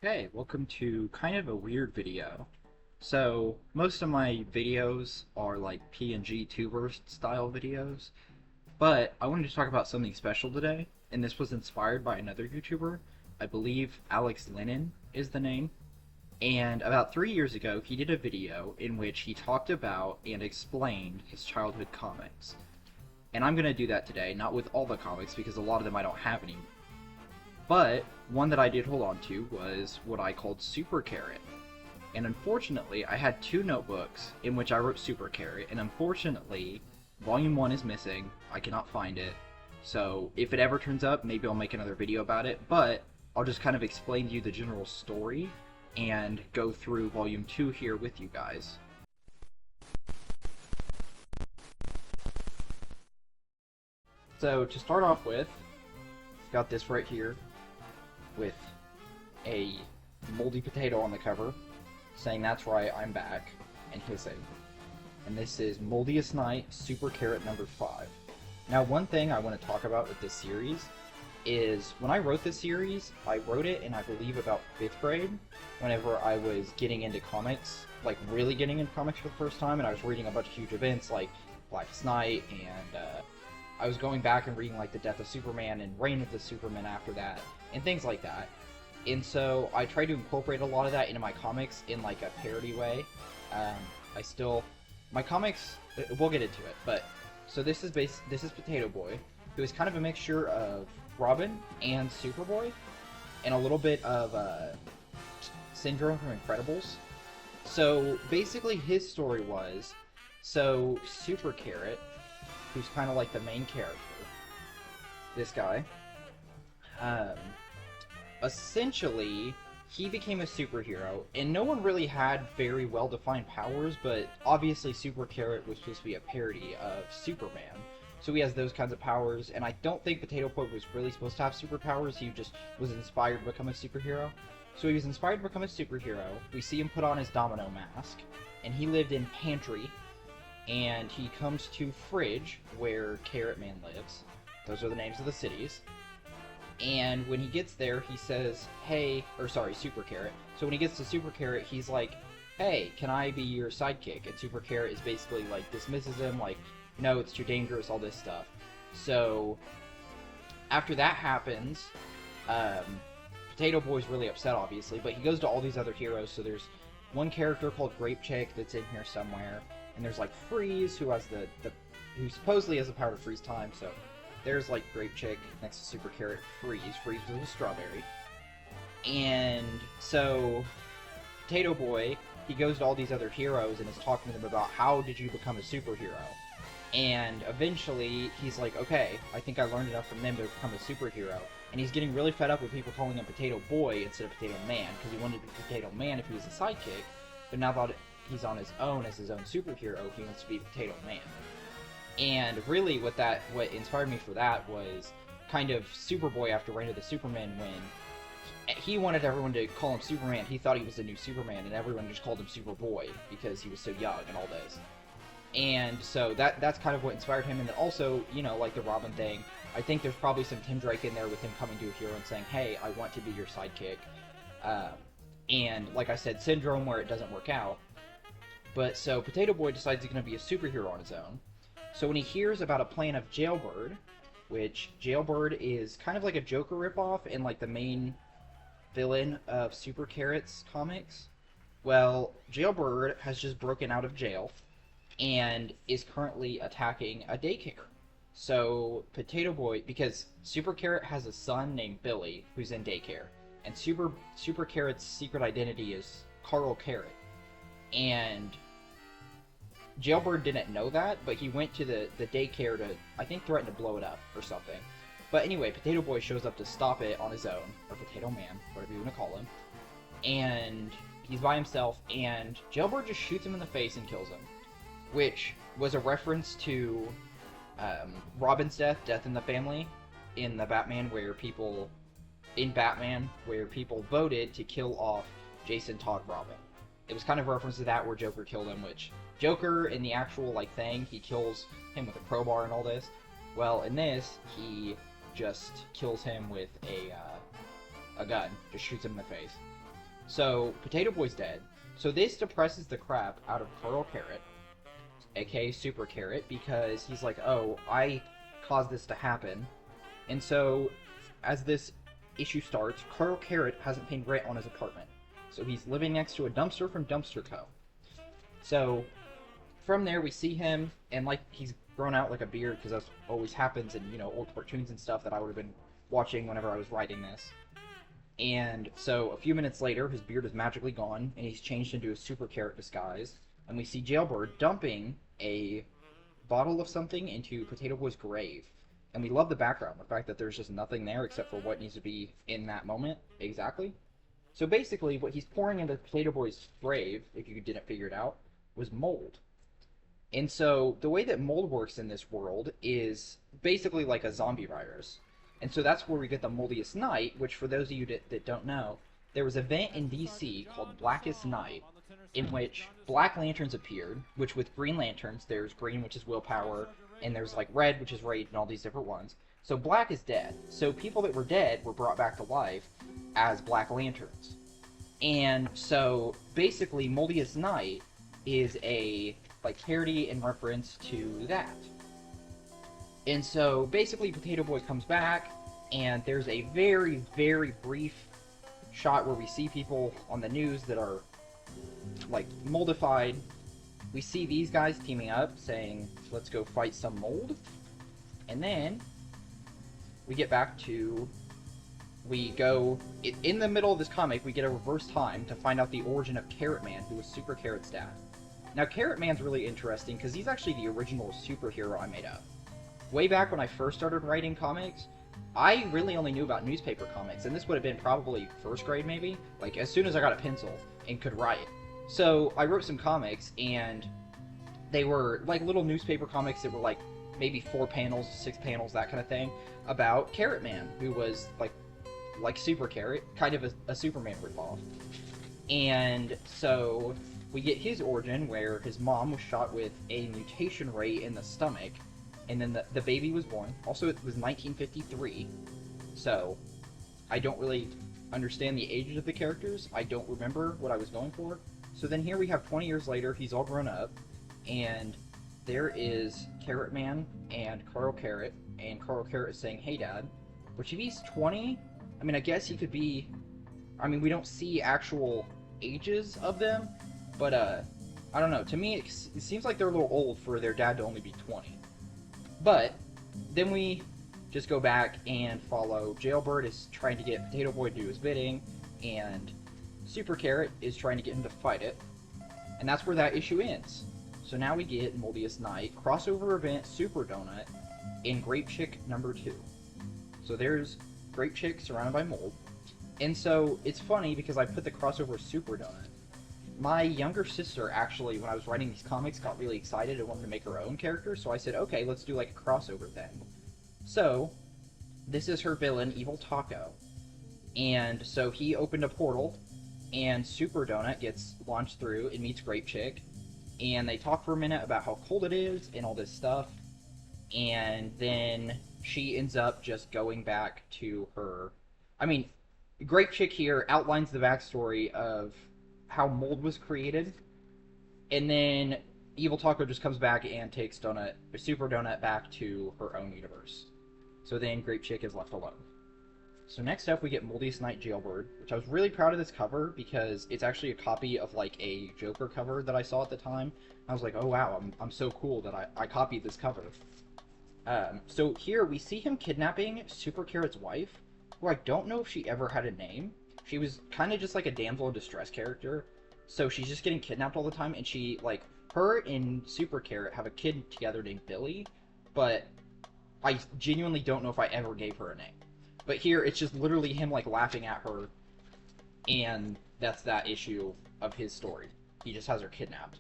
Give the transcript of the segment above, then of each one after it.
Hey, welcome to kind of a weird video. So, most of my videos are like PNG tubers style videos, but I wanted to talk about something special today, and this was inspired by another YouTuber. I believe Alex Lennon is the name. And about 3 years ago, he did a video in which he talked about and explained his childhood comics. And I'm going to do that today, not with all the comics because a lot of them I don't have any. But one that I did hold on to was what I called Super Carrot. And unfortunately, I had two notebooks in which I wrote Super Carrot, and unfortunately, Volume 1 is missing. I cannot find it. So if it ever turns up, maybe I'll make another video about it, but I'll just kind of explain to you the general story and go through Volume 2 here with you guys. So to start off with, I've got this right here with a moldy potato on the cover saying that's right, I'm back, and hissing. And this is Moldiest Night Super Carrot number 5. Now, one thing I want to talk about with this series is when I wrote this series, I wrote it in, I believe, about 5th grade, whenever I was getting into comics, like really getting into comics for the first time, and I was reading a bunch of huge events like Blackest Night, and I was going back and reading like The Death of Superman and Reign of the Superman after that, and things like that. And so I tried to incorporate a lot of that into my comics in like a parody way. My comics, we'll get into it, but so this is Potato Boy, who is kind of a mixture of Robin and Superboy, and a little bit of Syndrome from Incredibles. So basically, his story was Super Carrot, who's kind of like the main character. This guy, um, essentially, he became a superhero, and no one really had very well-defined powers, but obviously Super Carrot was supposed to be a parody of Superman. So he has those kinds of powers, and I don't think Potato Boy was really supposed to have superpowers, he just was inspired to become a superhero. So he was inspired to become a superhero, we see him put on his domino mask, and he lived in Pantry, and he comes to Fridge, where Carrot Man lives. Those are the names of the cities. And when he gets there, he says, Super Carrot. So when he gets to Super Carrot, he's like, hey, can I be your sidekick? And Super Carrot is basically like, dismisses him, like, no, it's too dangerous, all this stuff. So, after that happens, Potato Boy's really upset, obviously, but he goes to all these other heroes. So there's one character called Grape Chick that's in here somewhere, and there's like Freeze, who has who supposedly has the power to freeze time, so there's like Grape Chick next to Super Carrot. Freeze was a strawberry. And so Potato Boy, he goes to all these other heroes and is talking to them about how did you become a superhero. And eventually he's like, okay, I think I learned enough from them to become a superhero. And he's getting really fed up with people calling him Potato Boy instead of Potato Man, because he wanted to be Potato Man if he was a sidekick, but now that he's on his own as his own superhero, he wants to be Potato Man. And really what inspired me for that was kind of Superboy after Reign of the Superman, when he wanted everyone to call him Superman. He thought he was the new Superman, and everyone just called him Superboy because he was so young and all this. And so that's kind of what inspired him. And then also, like the Robin thing, I think there's probably some Tim Drake in there with him coming to a hero and saying, hey, I want to be your sidekick. And like I said, Syndrome, where it doesn't work out. But so Potato Boy decides he's going to be a superhero on his own. So when he hears about a plan of Jailbird, which Jailbird is kind of like a Joker ripoff and like the main villain of Super Carrot's comics, well, Jailbird has just broken out of jail and is currently attacking a daycare. So Potato Boy, because Super Carrot has a son named Billy who's in daycare, and Super Carrot's secret identity is Carl Carrot, and Jailbird didn't know that, but he went to the daycare to, I think, threaten to blow it up or something. But anyway, Potato Boy shows up to stop it on his own, or Potato Man, whatever you want to call him, and he's by himself, and Jailbird just shoots him in the face and kills him, which was a reference to Robin's Death in the Family, in Batman, where people voted to kill off Jason Todd Robin. It was kind of a reference to that, where Joker killed him, which Joker, in the actual thing, he kills him with a crowbar and all this. Well, in this, he just kills him with a gun, just shoots him in the face. So Potato Boy's dead. So this depresses the crap out of Carl Carrot, aka Super Carrot, because he's like, oh, I caused this to happen. And so, as this issue starts, Carl Carrot hasn't paid rent on his apartment. So he's living next to a dumpster from Dumpster Co. So, from there we see him, and like, he's grown out like a beard, because that always happens in, you know, old cartoons and stuff that I would have been watching whenever I was writing this. And so, a few minutes later, his beard is magically gone, and he's changed into a Super Carrot disguise. And we see Jailbird dumping a bottle of something into Potato Boy's grave. And we love the background, the fact that there's just nothing there except for what needs to be in that moment, exactly. So basically, what he's pouring into Potato Boy's grave, if you didn't figure it out, was mold. And so, the way that mold works in this world is basically like a zombie virus. And so that's where we get the Moldiest Night, which for those of you that don't know, there was an event in DC called Blackest Night, in which Black Lanterns appeared, which with Green Lanterns, there's green, which is willpower, and there's like red, which is rage, and all these different ones. So Black is dead. So people that were dead were brought back to life as Black Lanterns. And so basically Moldiest Night is a like parody and reference to that. And so basically Potato Boy comes back, and there's a very, very brief shot where we see people on the news that are like moldified. We see these guys teaming up saying, let's go fight some mold. And then we get back to, we go, in the middle of this comic, we get a reverse time to find out the origin of Carrot Man, who was Super Carrot's dad. Now Carrot Man's really interesting because he's actually the original superhero I made up. Way back when I first started writing comics, I really only knew about newspaper comics, and this would have been probably first grade maybe, like as soon as I got a pencil and could write. So I wrote some comics, and they were like little newspaper comics that were like maybe 4 panels, 6 panels, that kind of thing, about Carrot Man, who was like Super Carrot, kind of a Superman ripoff. And so we get his origin, where his mom was shot with a mutation ray in the stomach, and then the baby was born. Also, it was 1953, so I don't really understand the ages of the characters. I don't remember what I was going for. So then here we have 20 years later, he's all grown up, and there is Carrot Man and Carl Carrot, and Carl Carrot is saying, hey Dad, which if he's 20, I mean, I guess he could be, I mean, we don't see actual ages of them, but I don't know, to me it seems like they're a little old for their dad to only be 20. But then we just go back and follow Jailbird is trying to get Potato Boy to do his bidding, and Super Carrot is trying to get him to fight it, and that's where that issue ends. So now we get Moldiest Night, crossover event Super Donut, in Grape Chick number 2. So there's Grape Chick surrounded by mold, and so it's funny because I put the crossover Super Donut. My younger sister actually, when I was writing these comics, got really excited and wanted to make her own character, so I said, okay, let's do like a crossover thing. So, this is her villain, Evil Taco. And so he opened a portal, and Super Donut gets launched through and meets Grape Chick, and they talk for a minute about how cold it is and all this stuff, and then she ends up just going back to her... I mean, Grape Chick here outlines the backstory of how mold was created, and then Evil Taco just comes back and takes Super Donut back to her own universe. So then Grape Chick is left alone. So next up we get Moldiest Night Jailbird, which I was really proud of this cover because it's actually a copy of like a Joker cover that I saw at the time. I was like, oh wow, I'm so cool that I copied this cover. So here we see him kidnapping Super Carrot's wife, who I don't know if she ever had a name. She was kind of just like a damsel in distress character, so she's just getting kidnapped all the time, and she, like, her and Super Carrot have a kid together named Billy, but I genuinely don't know if I ever gave her a name. But here, it's just literally him, like, laughing at her, and that's that issue of his story. He just has her kidnapped.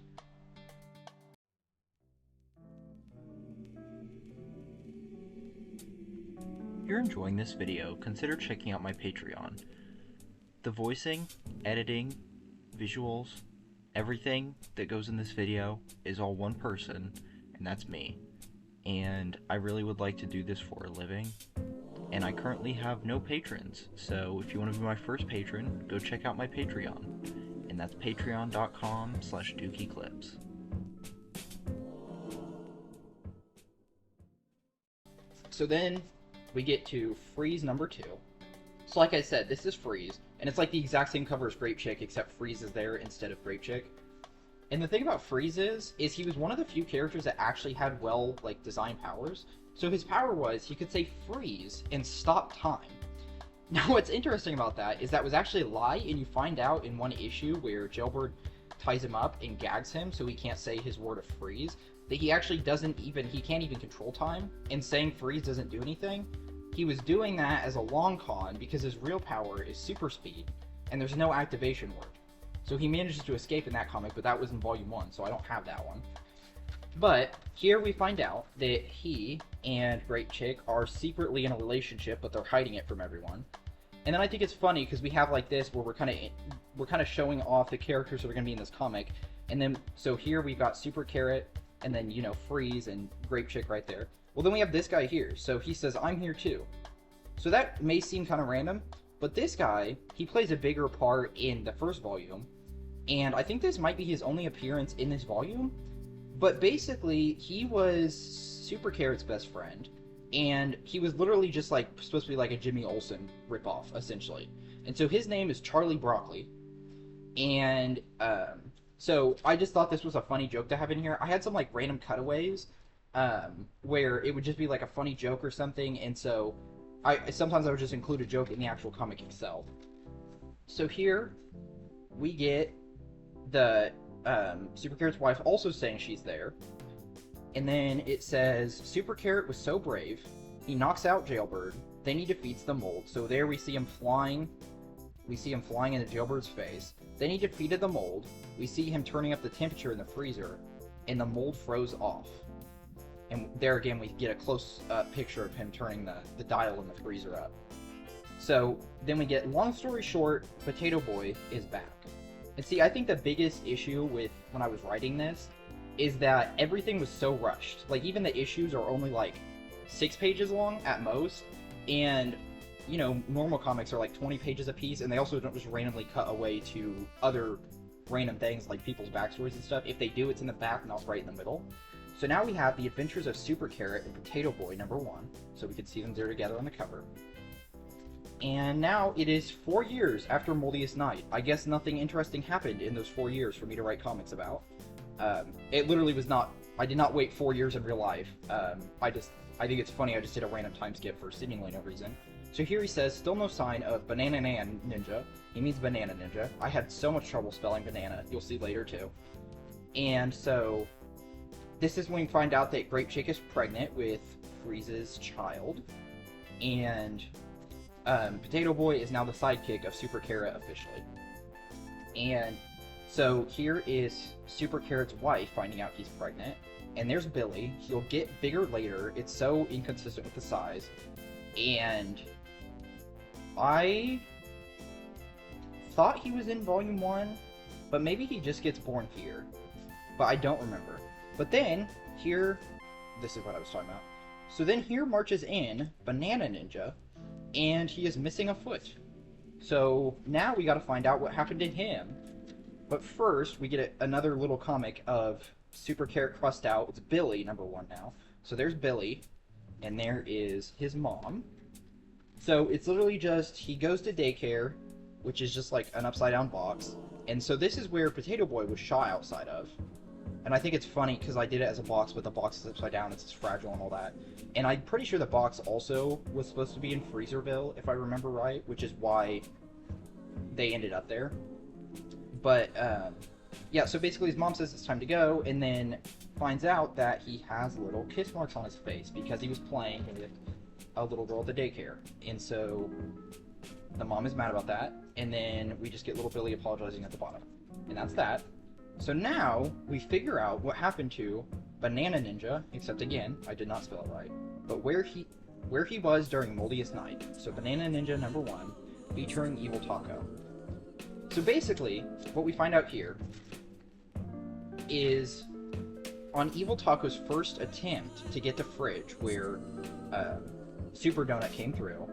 If you're enjoying this video, consider checking out my Patreon. The voicing, editing, visuals, everything that goes in this video is all one person, and that's me. And I really would like to do this for a living. and I currently have no patrons, so if you want to be my first patron, go check out my Patreon, and that's patreon.com/dookieclips. So then we get to Freeze number 2. So like I said, this is Freeze, and it's like the exact same cover as Grape Chick, except Freeze is there instead of Grape Chick. And the thing about Freeze is he was one of the few characters that actually had well, like, designed powers. So his power was he could say freeze and stop time. Now what's interesting about that is that was actually a lie, and you find out in one issue where Jailbird ties him up and gags him so he can't say his word of freeze, that he actually he can't even control time, and saying freeze doesn't do anything. He was doing that as a long con because his real power is super speed, and there's no activation word. So he manages to escape in that comic, but that was in Volume 1, so I don't have that one. But here we find out that he and Grape Chick are secretly in a relationship, but they're hiding it from everyone. And then I think it's funny because we have like this where we're kind of showing off the characters that are going to be in this comic. And then so here we've got Super Carrot, and then, you know, Freeze and Grape Chick right there. Well, then we have this guy here. So he says, "I'm here too." So that may seem kind of random, but this guy, he plays a bigger part in the first volume. And I think this might be his only appearance in this volume. But basically, he was Super Carrot's best friend. And he was literally just like supposed to be like a Jimmy Olsen ripoff, essentially. And so his name is Charlie Broccoli. And so I just thought this was a funny joke to have in here. I had some like random cutaways where it would just be like a funny joke or something. And so sometimes I would just include a joke in the actual comic itself. So here we get the Super Carrot's wife also saying she's there. And then it says, Super Carrot was so brave, he knocks out Jailbird, then he defeats the mold. So there we see him flying. We see him flying into Jailbird's face. Then he defeated the mold. We see him turning up the temperature in the freezer, and the mold froze off. And there again, we get a close picture of him turning the dial in the freezer up. So then we get, long story short, Potato Boy is back. And see, I think the biggest issue with when I was writing this is that everything was so rushed. Like, even the issues are only like 6 pages long at most, and you know, normal comics are like 20 pages a piece, and they also don't just randomly cut away to other random things like people's backstories and stuff. If they do, it's in the back, not right in the middle. So now we have The Adventures of Super Carrot and Potato Boy #1, so we can see them there together on the cover. And now it is 4 years after Moldiest Night. I guess nothing interesting happened in those 4 years for me to write comics about. It literally was not, I did not wait 4 years in real life. I think it's funny, I just did a random time skip for seemingly no reason. So here he says, still no sign of Banana Ninja. He means Banana Ninja. I had so much trouble spelling banana, you'll see later too. And so, this is when we find out that Grape Chick is pregnant with Freeze's child. And Potato Boy is now the sidekick of Super Carrot officially. And so here is Super Carrot's wife finding out he's pregnant. And there's Billy. He'll get bigger later. It's so inconsistent with the size. And I thought he was in Volume 1, but maybe he just gets born here. But I don't remember. But then, here, this is what I was talking about. So then here marches in Banana Ninja, and he is missing a foot. So now we gotta find out what happened to him. But first, we get another little comic of Super Carrot Crust Out. It's Billy, #1 now. So there's Billy, and there is his mom. So it's literally just, he goes to daycare, which is just like an upside down box. And so this is where Potato Boy was shot outside of. And I think it's funny because I did it as a box, but the box is upside down, it's fragile and all that. And I'm pretty sure the box also was supposed to be in Freezerville, if I remember right, which is why they ended up there. But, yeah, so basically his mom says it's time to go, and then finds out that he has little kiss marks on his face because he was playing with a little girl at the daycare. And so the mom is mad about that, and then we just get little Billy apologizing at the bottom. And that's that. So now we figure out what happened to Banana Ninja, except again, I did not spell it right, but where he was during Moldiest Night. So Banana Ninja #1, featuring Evil Taco. So basically, what we find out here is on Evil Taco's first attempt to get the fridge where Super Donut came through.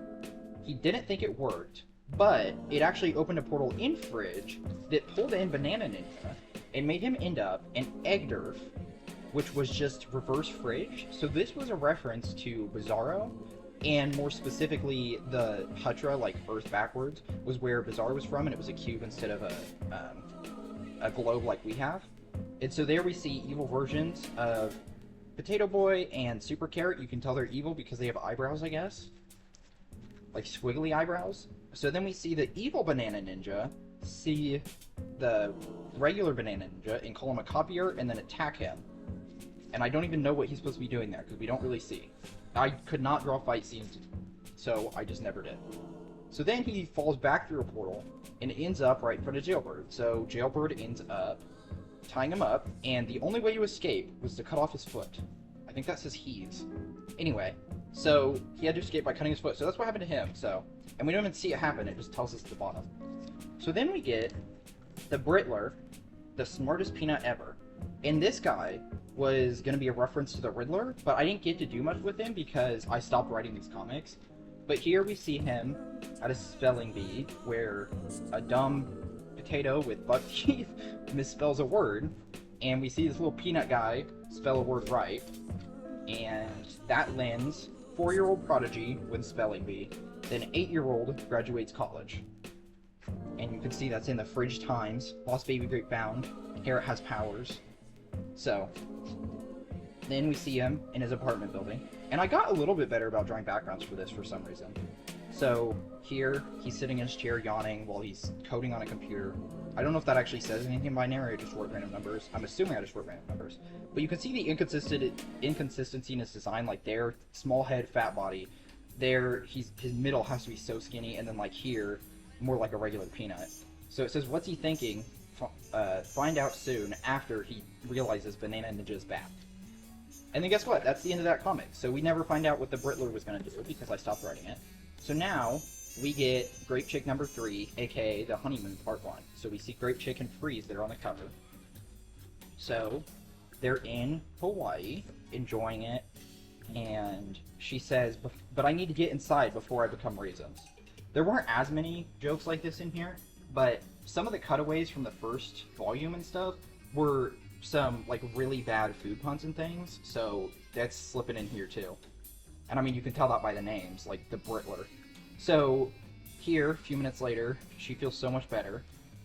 He didn't think it worked, but it actually opened a portal in Fridge that pulled in Banana Ninja and made him end up in Egderf, which was just reverse Fridge. So this was a reference to Bizarro, and more specifically, the Hutra, like Earth backwards, was where Bizarro was from, and it was a cube instead of a globe like we have. And so there we see evil versions of Potato Boy and Super Carrot. You can tell they're evil because they have eyebrows, I guess. Like squiggly eyebrows. So then we see the evil Banana Ninja see the regular Banana Ninja and call him a copier and then attack him. And I don't even know what he's supposed to be doing there because we don't really see. I could not draw fight scenes, so I just never did. So then he falls back through a portal and ends up right in front of Jailbird. So Jailbird ends up tying him up, and the only way to escape was to cut off his foot. I think that says he's. Anyway, so he had to escape by cutting his foot. So that's what happened to him. So, and we don't even see it happen. It just tells us at the bottom. So then we get the Brittler, the smartest peanut ever. And this guy was going to be a reference to the Riddler, but I didn't get to do much with him because I stopped writing these comics. But here we see him at a spelling bee where a dumb potato with buck teeth misspells a word, and we see this little peanut guy spell a word right, and that lands 4-year-old prodigy with spelling bee, then 8-year-old graduates college. And you can see that's in the Fridge Times, Lost Baby Great Bound, Carrot has powers. So, then we see him in his apartment building, and I got a little bit better about drawing backgrounds for this for some reason. So, here, he's sitting in his chair yawning while he's coding on a computer. I don't know if that actually says anything binary or just wrote random numbers. I'm assuming I just wrote random numbers. But you can see the inconsistency in his design, like there, small head, fat body. There, his middle has to be so skinny, and then like here, more like a regular peanut. So it says, what's he thinking? Find out soon after he realizes Banana Ninja's back. And then guess what? That's the end of that comic. So we never find out what the Brittler was going to do because I stopped writing it. So now we get Grape Chick number 3, aka the Honeymoon Part 1. So we see Grape Chick and Freeze that are on the cover. So they're in Hawaii, enjoying it, and she says, but I need to get inside before I become raisins. There weren't as many jokes like this in here, but some of the cutaways from the first volume and stuff were some like really bad food puns and things, so that's slipping in here too. And I mean, you can tell that by the names, like the Brittler. So here, a few minutes later, she feels so much better,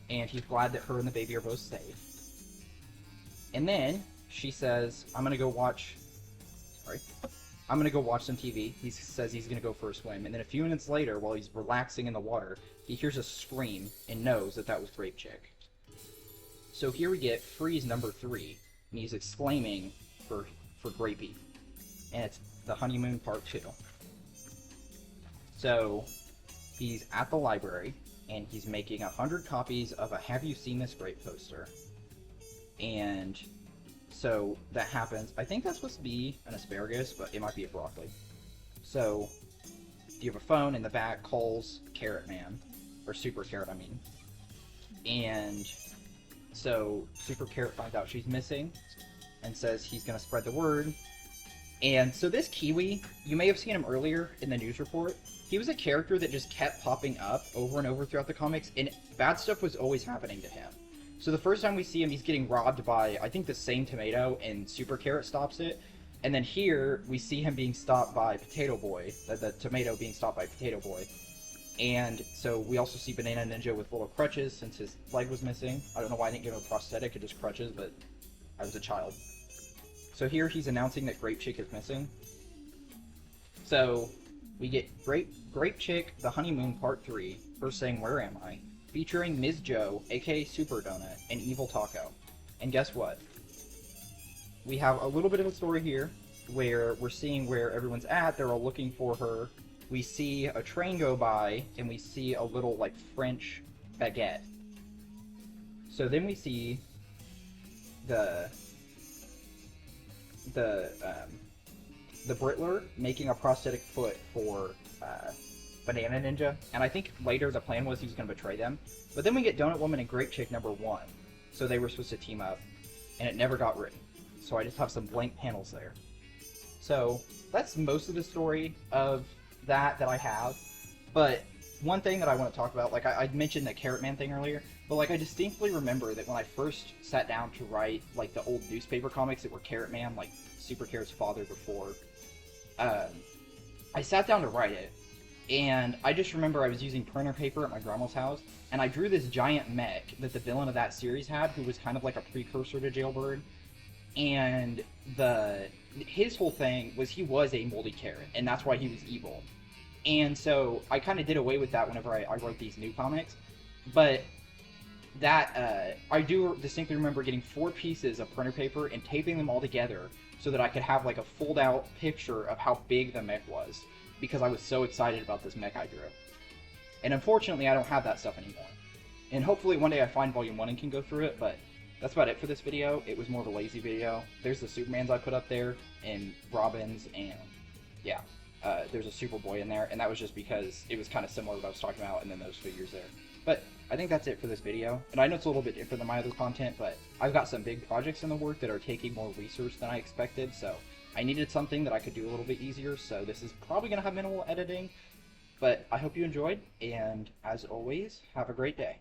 and he's glad that her and the baby are both safe. And then she says, I'm gonna go watch some TV. He says he's gonna go for a swim, and then a few minutes later, while he's relaxing in the water, he hears a scream and knows that that was Grape Chick. So here we get Freeze number 3, and he's exclaiming for Grapey, and it's the Honeymoon Part 2. So he's at the library, and he's making 100 copies of a Have You Seen This Grape poster, and so that happens. I think that's supposed to be an asparagus, but it might be a broccoli. So you have a phone in the back, calls Carrot Man, or Super Carrot, I mean. And so Super Carrot finds out she's missing and says he's going to spread the word. And so this Kiwi, you may have seen him earlier in the news report. He was a character that just kept popping up over and over throughout the comics, and bad stuff was always happening to him. So the first time we see him, he's getting robbed by, I think, the same tomato, and Super Carrot stops it. And then here, we see him being stopped by Potato Boy, the tomato being stopped by Potato Boy. And so we also see Banana Ninja with little crutches, since his leg was missing. I don't know why I didn't give him a prosthetic or just crutches, but I was a child. So here, he's announcing that Grape Chick is missing. So we get Grape Chick, The Honeymoon Part 3, first saying, "Where am I?" featuring Ms. Joe, aka Super Donut, and Evil Taco. And guess what? We have a little bit of a story here where we're seeing where everyone's at. They're all looking for her. We see a train go by, and we see a little, like, French baguette. So then we see the Brittler making a prosthetic foot for Banana Ninja, and I think later the plan was he was going to betray them. But then we get Donut Woman and Grape Chick number 1, so they were supposed to team up, and it never got written. So I just have some blank panels there. So that's most of the story of that I have. But one thing that I want to talk about, like I mentioned the Carrot Man thing earlier, but like I distinctly remember that when I first sat down to write like the old newspaper comics that were Carrot Man, like Super Carrot's father before, um, I sat down to write it, and I just remember I was using printer paper at my grandma's house, and I drew this giant mech that the villain of that series had, who was kind of like a precursor to Jailbird, and his whole thing was he was a moldy carrot, and that's why he was evil. And so I kind of did away with that whenever I wrote these new comics, but that I do distinctly remember getting 4 pieces of printer paper and taping them all together so that I could have like a fold out picture of how big the mech was, because I was so excited about this mech I drew. And unfortunately I don't have that stuff anymore. And hopefully one day I find Volume 1 and can go through it, but that's about it for this video. It was more of a lazy video. There's the Supermans I put up there, and Robins, and yeah, there's a Superboy in there, and that was just because it was kind of similar to what I was talking about, and then those figures there. But I think that's it for this video, and I know it's a little bit different than my other content, but I've got some big projects in the work that are taking more research than I expected, so I needed something that I could do a little bit easier, so this is probably going to have minimal editing, but I hope you enjoyed, and as always, have a great day.